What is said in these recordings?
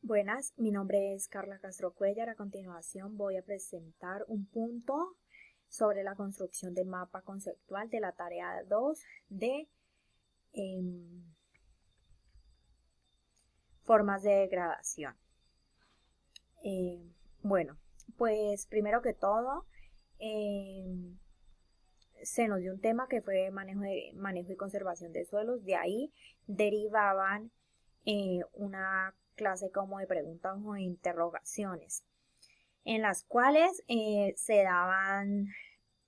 Buenas, mi nombre es Carla Castro Cuellar. A continuación voy a presentar un punto sobre la construcción del mapa conceptual de la tarea 2 de formas de degradación. Bueno, pues primero que todo se nos dio un tema que fue manejo y conservación de suelos. De ahí derivaban una clase como de preguntas o interrogaciones, en las cuales se daban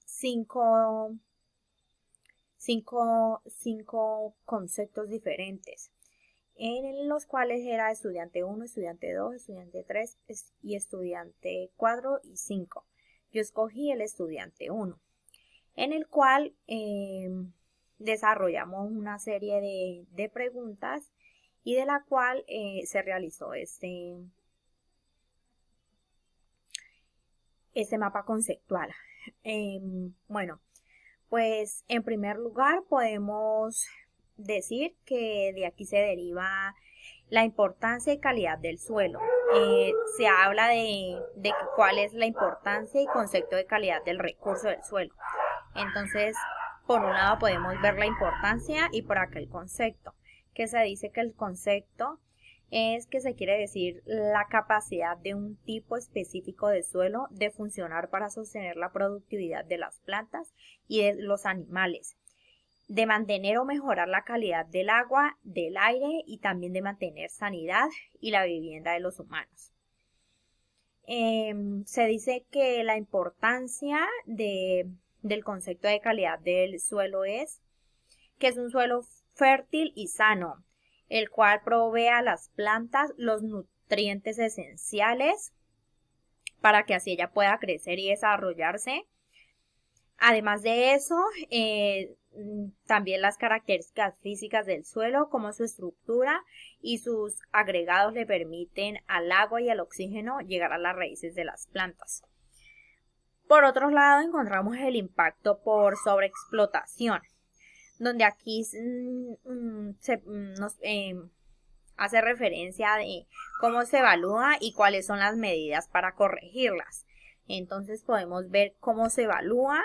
cinco conceptos diferentes, en los cuales era estudiante 1, estudiante 2, estudiante 3 y estudiante 4 y 5. Yo escogí el estudiante 1, en el cual desarrollamos una serie de preguntas y de la cual se realizó este mapa conceptual. Bueno, pues en primer lugar podemos decir que de aquí se deriva la importancia y calidad del suelo. Se habla de cuál es la importancia y concepto de calidad del recurso del suelo. Entonces, por un lado podemos ver la importancia y por acá el concepto, que se dice que el concepto es que se quiere decir la capacidad de un tipo específico de suelo de funcionar para sostener la productividad de las plantas y de los animales, de mantener o mejorar la calidad del agua, del aire y también de mantener sanidad y la vivienda de los humanos. Se dice que la importancia del concepto de calidad del suelo es que es un suelo fértil y sano, el cual provee a las plantas los nutrientes esenciales para que así ella pueda crecer y desarrollarse. Además de eso, también las características físicas del suelo, como su estructura y sus agregados, le permiten al agua y al oxígeno llegar a las raíces de las plantas. Por otro lado, encontramos el impacto por sobreexplotación, donde aquí nos hace referencia de cómo se evalúa y cuáles son las medidas para corregirlas. Entonces podemos ver cómo se evalúa,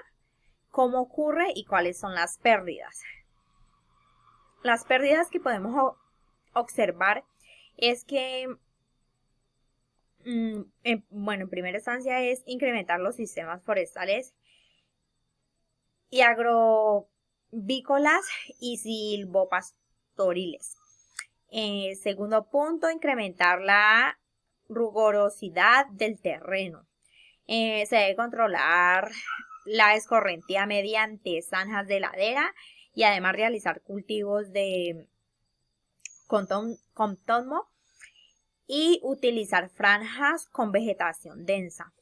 cómo ocurre y cuáles son las pérdidas. Las pérdidas que podemos observar es que, en primera instancia es incrementar los sistemas forestales y agrovícolas y silvopastoriles. Segundo punto, incrementar la rugorosidad del terreno. Se debe controlar la escorrentía mediante zanjas de ladera y además realizar cultivos de contorno y utilizar franjas con vegetación densa.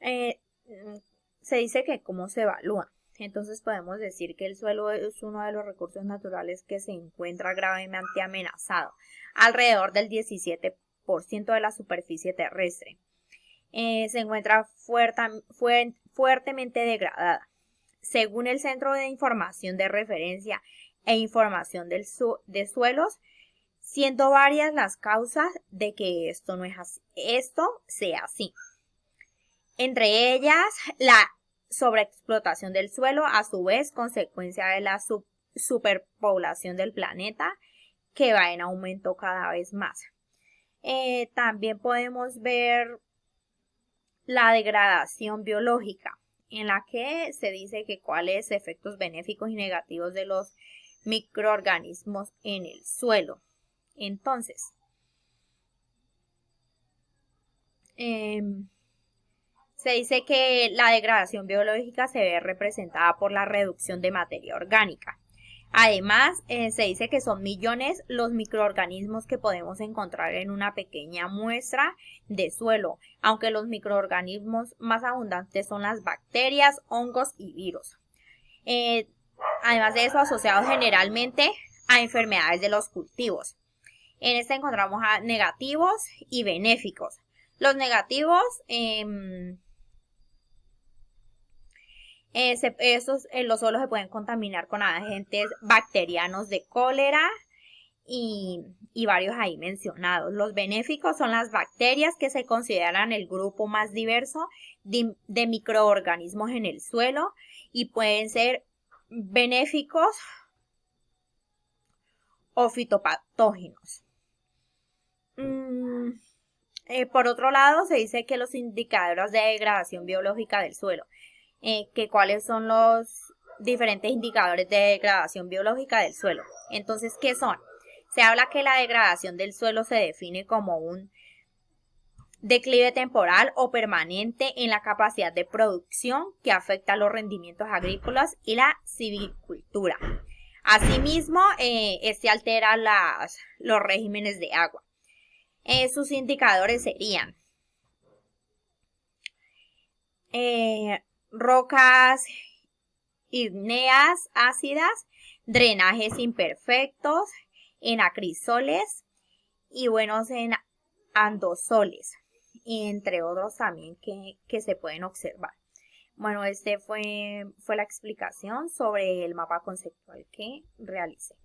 Se dice que cómo se evalúa. Entonces podemos decir que el suelo es uno de los recursos naturales que se encuentra gravemente amenazado, alrededor del 17% de la superficie terrestre. Se encuentra fuertemente degradada. Según el Centro de Información de Referencia e Información de Suelos, siendo varias las causas de que esto sea así. Entre ellas, la sobreexplotación del suelo, a su vez consecuencia de la superpoblación del planeta, que va en aumento cada vez más. También podemos ver la degradación biológica, en la que se dice que cuáles efectos benéficos y negativos de los microorganismos en el suelo. Entonces, se dice que la degradación biológica se ve representada por la reducción de materia orgánica. Además, se dice que son millones los microorganismos que podemos encontrar en una pequeña muestra de suelo, aunque los microorganismos más abundantes son las bacterias, hongos y virus. Además de eso, asociados generalmente a enfermedades de los cultivos. En este encontramos a negativos y benéficos. Los negativos, los suelos se pueden contaminar con agentes bacterianos de cólera y varios ahí mencionados. Los benéficos son las bacterias, que se consideran el grupo más diverso de microorganismos en el suelo y pueden ser benéficos o fitopatógenos. Por otro lado, se dice que los indicadores de degradación biológica del suelo, que cuáles son los diferentes indicadores de degradación biológica del suelo. Entonces, ¿qué son? Se habla que la degradación del suelo se define como un declive temporal o permanente en la capacidad de producción que afecta los rendimientos agrícolas y la silvicultura. Asimismo, este altera los regímenes de agua. Sus indicadores serían rocas ígneas ácidas, drenajes imperfectos, en acrisoles y buenos en andosoles, entre otros también que se pueden observar. Bueno, fue la explicación sobre el mapa conceptual que realicé.